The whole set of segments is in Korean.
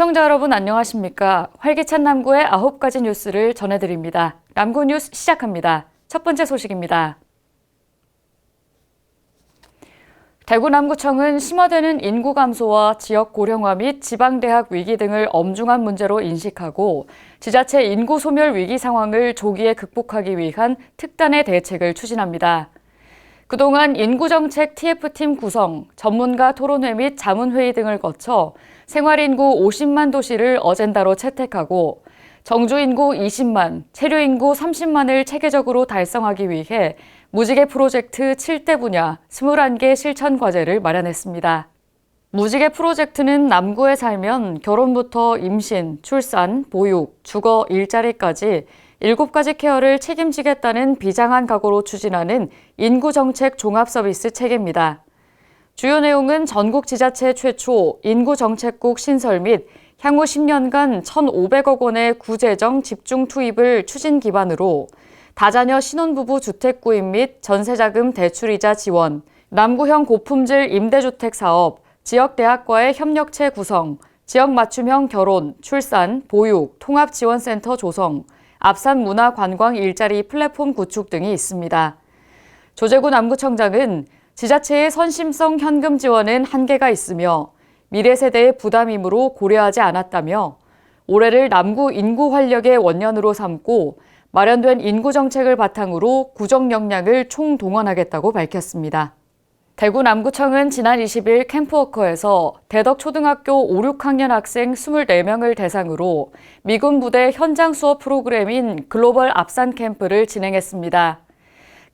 시청자 여러분 안녕하십니까? 활기찬 남구의 9가지 뉴스를 전해드립니다. 남구 뉴스 시작합니다. 첫 번째 소식입니다. 대구 남구청은 심화되는 인구 감소와 지역 고령화 및 지방대학 위기 등을 엄중한 문제로 인식하고 지자체 인구 소멸 위기 상황을 조기에 극복하기 위한 특단의 대책을 추진합니다. 그동안 인구정책 TF팀 구성, 전문가 토론회 및 자문회의 등을 거쳐 생활인구 50만 도시를 어젠다로 채택하고 정주인구 20만, 체류인구 30만을 체계적으로 달성하기 위해 무지개 프로젝트 7대 분야 21개 실천 과제를 마련했습니다. 무지개 프로젝트는 남구에 살면 결혼부터 임신, 출산, 보육, 주거, 일자리까지 7가지 케어를 책임지겠다는 비장한 각오로 추진하는 인구정책 종합서비스 체계입니다. 주요 내용은 전국 지자체 최초 인구정책국 신설 및 향후 10년간 1,500억 원의 구재정 집중 투입을 추진 기반으로 다자녀 신혼부부 주택 구입 및 전세자금 대출이자 지원, 남구형 고품질 임대주택 사업, 지역대학과의 협력체 구성, 지역 맞춤형 결혼, 출산, 보육, 통합지원센터 조성, 앞산 문화 관광 일자리 플랫폼 구축 등이 있습니다. 조재구 남구청장은 지자체의 선심성 현금 지원은 한계가 있으며 미래 세대의 부담이므로 고려하지 않았다며 올해를 남구 인구 활력의 원년으로 삼고 마련된 인구 정책을 바탕으로 구정 역량을 총동원하겠다고 밝혔습니다. 대구 남구청은 지난 20일 캠프워커에서 대덕초등학교 5, 6학년 학생 24명을 대상으로 미군 부대 현장 수업 프로그램인 글로벌 앞산 캠프를 진행했습니다.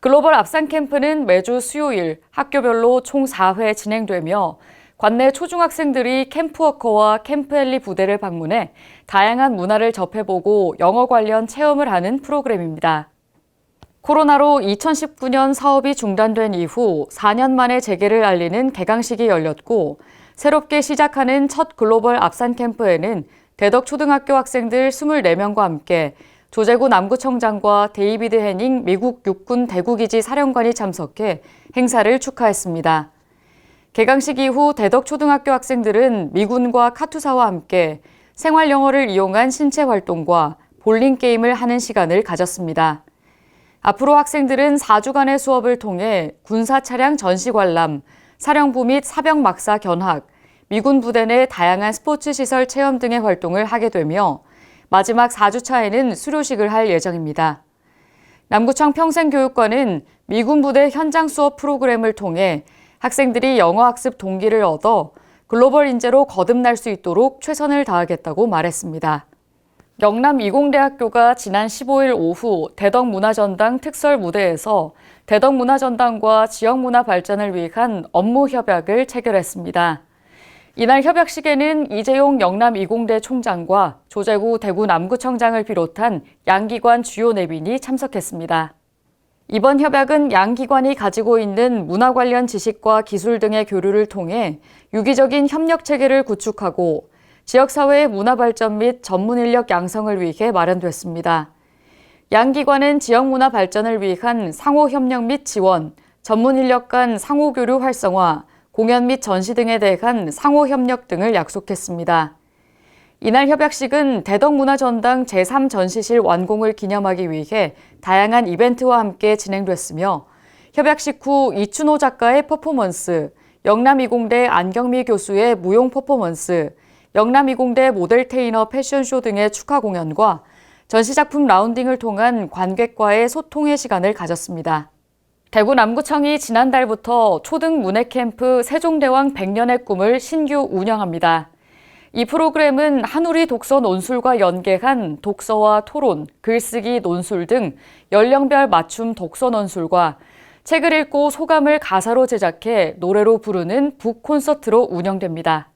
글로벌 앞산 캠프는 매주 수요일 학교별로 총 4회 진행되며 관내 초중학생들이 캠프워커와 캠프헬리 부대를 방문해 다양한 문화를 접해보고 영어 관련 체험을 하는 프로그램입니다. 코로나로 2019년 사업이 중단된 이후 4년 만에 재개를 알리는 개강식이 열렸고 새롭게 시작하는 첫 글로벌 앞산 캠프에는 대덕초등학교 학생들 24명과 함께 조재구 남구청장과 데이비드 해닝 미국 육군 대구기지 사령관이 참석해 행사를 축하했습니다. 개강식 이후 대덕초등학교 학생들은 미군과 카투사와 함께 생활 영어를 이용한 신체 활동과 볼링 게임을 하는 시간을 가졌습니다. 앞으로 학생들은 4주간의 수업을 통해 군사 차량 전시 관람, 사령부 및 사병 막사 견학, 미군 부대 내 다양한 스포츠 시설 체험 등의 활동을 하게 되며 마지막 4주차에는 수료식을 할 예정입니다. 남구청 평생교육관은 미군 부대 현장 수업 프로그램을 통해 학생들이 영어 학습 동기를 얻어 글로벌 인재로 거듭날 수 있도록 최선을 다하겠다고 말했습니다. 영남이공대학교가 지난 15일 오후 대덕문화전당 특설 무대에서 대덕문화전당과 지역문화 발전을 위한 업무 협약을 체결했습니다. 이날 협약식에는 이재용 영남이공대 총장과 조재구 대구 남구청장을 비롯한 양기관 주요 내빈이 참석했습니다. 이번 협약은 양 기관이 가지고 있는 문화 관련 지식과 기술 등의 교류를 통해 유기적인 협력 체계를 구축하고 지역사회의 문화 발전 및 전문 인력 양성을 위해 마련됐습니다. 양 기관은 지역 문화 발전을 위한 상호 협력 및 지원, 전문 인력 간 상호 교류 활성화, 공연 및 전시 등에 대한 상호 협력 등을 약속했습니다. 이날 협약식은 대덕문화전당 제3전시실 완공을 기념하기 위해 다양한 이벤트와 함께 진행됐으며 협약식 후 이춘호 작가의 퍼포먼스, 영남이공대 안경미 교수의 무용 퍼포먼스, 영남이공대 모델 테이너 패션쇼 등의 축하 공연과 전시작품 라운딩을 통한 관객과의 소통의 시간을 가졌습니다. 대구 남구청이 지난달부터 초등 문해캠프 세종대왕 100년의 꿈을 신규 운영합니다. 이 프로그램은 한우리 독서 논술과 연계한 독서와 토론, 글쓰기 논술 등 연령별 맞춤 독서 논술과 책을 읽고 소감을 가사로 제작해 노래로 부르는 북 콘서트로 운영됩니다.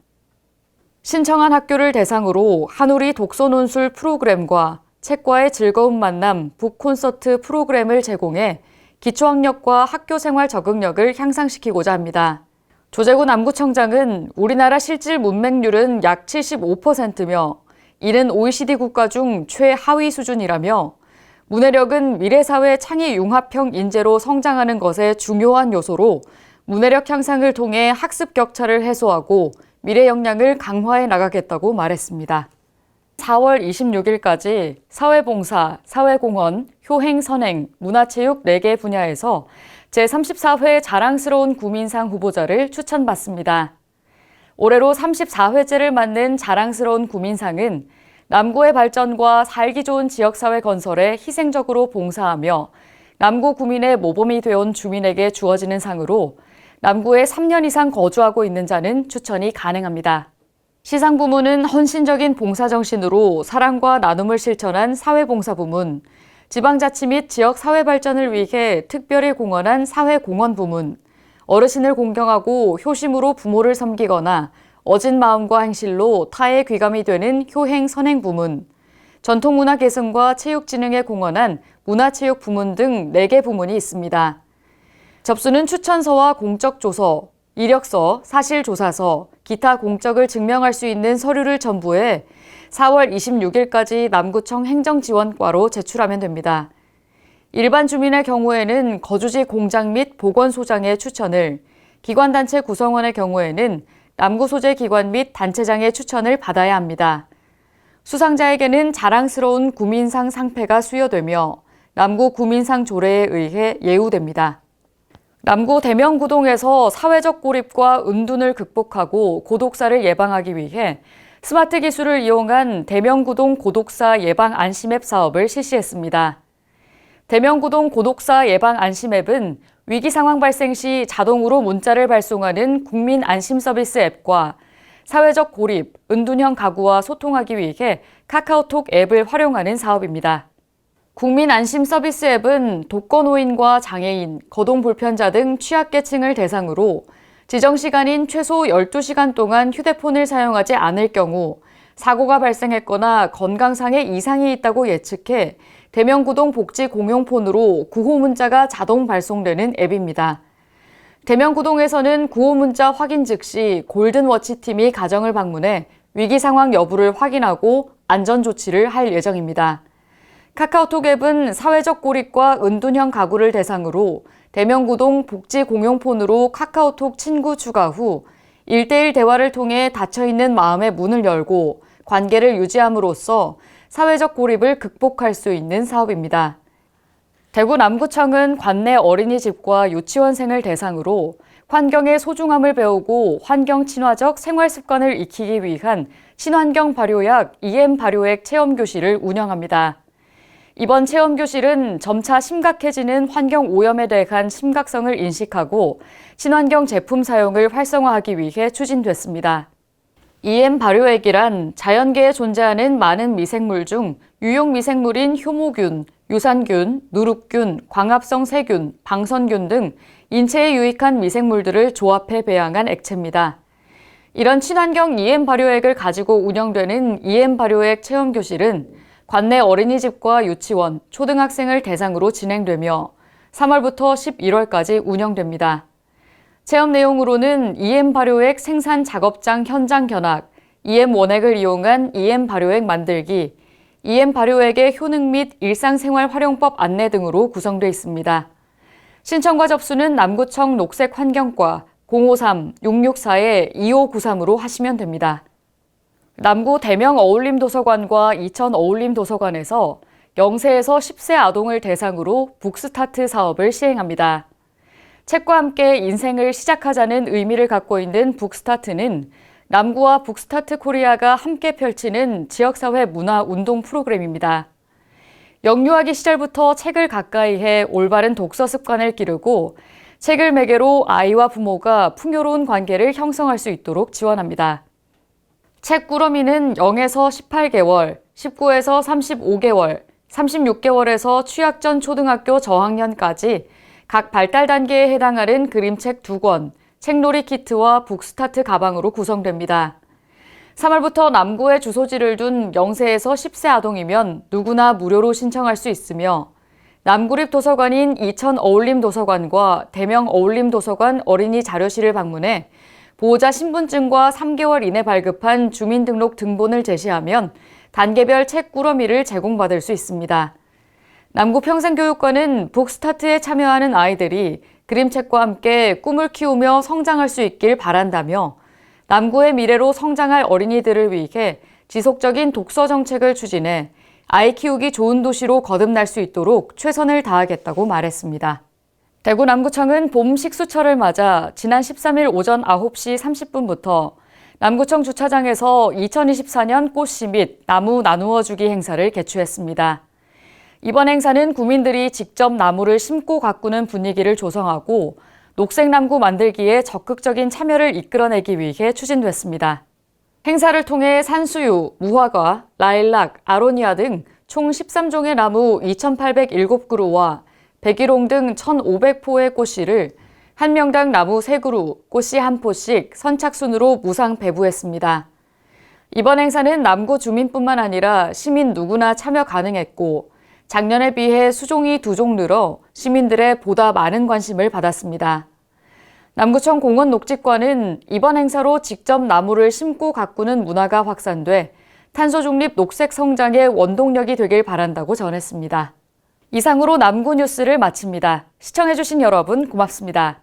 신청한 학교를 대상으로 한우리 독서 논술 프로그램과 책과의 즐거운 만남 북 콘서트 프로그램을 제공해 기초학력과 학교 생활 적응력을 향상시키고자 합니다. 조재구 남구청장은 우리나라 실질 문맹률은 약 75%며 이는 OECD 국가 중 최하위 수준이라며 문해력은 미래사회 창의 융합형 인재로 성장하는 것에 중요한 요소로 문해력 향상을 통해 학습 격차를 해소하고 미래 역량을 강화해 나가겠다고 말했습니다. 4월 26일까지 사회봉사, 사회공헌, 효행, 선행, 문화체육 4개 분야에서 제34회 자랑스러운 구민상 후보자를 추천받습니다. 올해로 34회째를 맞는 자랑스러운 구민상은 남구의 발전과 살기 좋은 지역사회 건설에 희생적으로 봉사하며 남구 구민의 모범이 되어온 주민에게 주어지는 상으로 남구에 3년 이상 거주하고 있는 자는 추천이 가능합니다. 시상 부문은 헌신적인 봉사 정신으로 사랑과 나눔을 실천한 사회봉사 부문, 지방자치 및 지역 사회 발전을 위해 특별히 공헌한 사회공헌 부문, 어르신을 공경하고 효심으로 부모를 섬기거나 어진 마음과 행실로 타의 귀감이 되는 효행 선행 부문, 전통문화 계승과 체육 진흥에 공헌한 문화체육 부문 등 4개 부문이 있습니다. 접수는 추천서와 공적조서, 이력서, 사실조사서, 기타 공적을 증명할 수 있는 서류를 첨부해 4월 26일까지 남구청 행정지원과로 제출하면 됩니다. 일반 주민의 경우에는 거주지 공장 및 보건소장의 추천을, 기관단체 구성원의 경우에는 남구 소재 기관 및 단체장의 추천을 받아야 합니다. 수상자에게는 자랑스러운 구민상 상패가 수여되며 남구 구민상 조례에 의해 예우됩니다. 남구 대명구동에서 사회적 고립과 은둔을 극복하고 고독사를 예방하기 위해 스마트 기술을 이용한 대명구동 고독사 예방 안심 앱 사업을 실시했습니다. 대명구동 고독사 예방 안심 앱은 위기 상황 발생 시 자동으로 문자를 발송하는 국민 안심 서비스 앱과 사회적 고립, 은둔형 가구와 소통하기 위해 카카오톡 앱을 활용하는 사업입니다. 국민 안심 서비스 앱은 독거노인과 장애인, 거동 불편자 등 취약계층을 대상으로 지정 시간인 최소 12시간 동안 휴대폰을 사용하지 않을 경우 사고가 발생했거나 건강상의 이상이 있다고 예측해 대명구동 복지 공용폰으로 구호 문자가 자동 발송되는 앱입니다. 대명구동에서는 구호 문자 확인 즉시 골든워치팀이 가정을 방문해 위기 상황 여부를 확인하고 안전 조치를 할 예정입니다. 카카오톡 앱은 사회적 고립과 은둔형 가구를 대상으로 대명구동 복지 공용폰으로 카카오톡 친구 추가 후 1대1 대화를 통해 닫혀있는 마음의 문을 열고 관계를 유지함으로써 사회적 고립을 극복할 수 있는 사업입니다. 대구 남구청은 관내 어린이집과 유치원생을 대상으로 환경의 소중함을 배우고 환경 친화적 생활 습관을 익히기 위한 친환경 발효약 EM 발효액 체험교실을 운영합니다. 이번 체험교실은 점차 심각해지는 환경 오염에 대한 심각성을 인식하고 친환경 제품 사용을 활성화하기 위해 추진됐습니다. EM 발효액이란 자연계에 존재하는 많은 미생물 중 유용 미생물인 효모균, 유산균, 누룩균, 광합성 세균, 방선균 등 인체에 유익한 미생물들을 조합해 배양한 액체입니다. 이런 친환경 EM 발효액을 가지고 운영되는 EM 발효액 체험교실은 관내 어린이집과 유치원, 초등학생을 대상으로 진행되며 3월부터 11월까지 운영됩니다. 체험 내용으로는 EM 발효액 생산 작업장 현장 견학, EM 원액을 이용한 EM 발효액 만들기, EM 발효액의 효능 및 일상생활 활용법 안내 등으로 구성되어 있습니다. 신청과 접수는 남구청 녹색환경과 053-664-2593으로 하시면 됩니다. 남구 대명 어울림도서관과 이천 어울림도서관에서 0세에서 10세 아동을 대상으로 북스타트 사업을 시행합니다. 책과 함께 인생을 시작하자는 의미를 갖고 있는 북스타트는 남구와 북스타트 코리아가 함께 펼치는 지역사회 문화 운동 프로그램입니다. 영유아기 시절부터 책을 가까이 해 올바른 독서 습관을 기르고 책을 매개로 아이와 부모가 풍요로운 관계를 형성할 수 있도록 지원합니다. 책 꾸러미는 0에서 18개월, 19에서 35개월, 36개월에서 취학 전 초등학교 저학년까지 각 발달 단계에 해당하는 그림책 2권, 책놀이 키트와 북스타트 가방으로 구성됩니다. 3월부터 남구에 주소지를 둔 0세에서 10세 아동이면 누구나 무료로 신청할 수 있으며 남구립 도서관인 이천 어울림도서관과 대명 어울림도서관 어린이 자료실을 방문해 보호자 신분증과 3개월 이내 발급한 주민등록 등본을 제시하면 단계별 책 꾸러미를 제공받을 수 있습니다. 남구평생교육관은 북스타트에 참여하는 아이들이 그림책과 함께 꿈을 키우며 성장할 수 있길 바란다며 남구의 미래로 성장할 어린이들을 위해 지속적인 독서 정책을 추진해 아이 키우기 좋은 도시로 거듭날 수 있도록 최선을 다하겠다고 말했습니다. 대구 남구청은 봄 식수철을 맞아 지난 13일 오전 9시 30분부터 남구청 주차장에서 2024년 꽃씨 및 나무 나누어 주기 행사를 개최했습니다. 이번 행사는 구민들이 직접 나무를 심고 가꾸는 분위기를 조성하고 녹색 남구 만들기에 적극적인 참여를 이끌어내기 위해 추진됐습니다. 행사를 통해 산수유, 무화과, 라일락, 아로니아 등 총 13종의 나무 2,807그루와 백일홍 등 1,500포의 꽃씨를 한 명당 나무 3그루, 꽃씨 1포씩 선착순으로 무상 배부했습니다. 이번 행사는 남구 주민뿐만 아니라 시민 누구나 참여 가능했고 작년에 비해 수종이 2종 늘어 시민들의 보다 많은 관심을 받았습니다. 남구청 공원녹지과는 이번 행사로 직접 나무를 심고 가꾸는 문화가 확산돼 탄소 중립 녹색 성장의 원동력이 되길 바란다고 전했습니다. 이상으로 남구 뉴스를 마칩니다. 시청해주신 여러분 고맙습니다.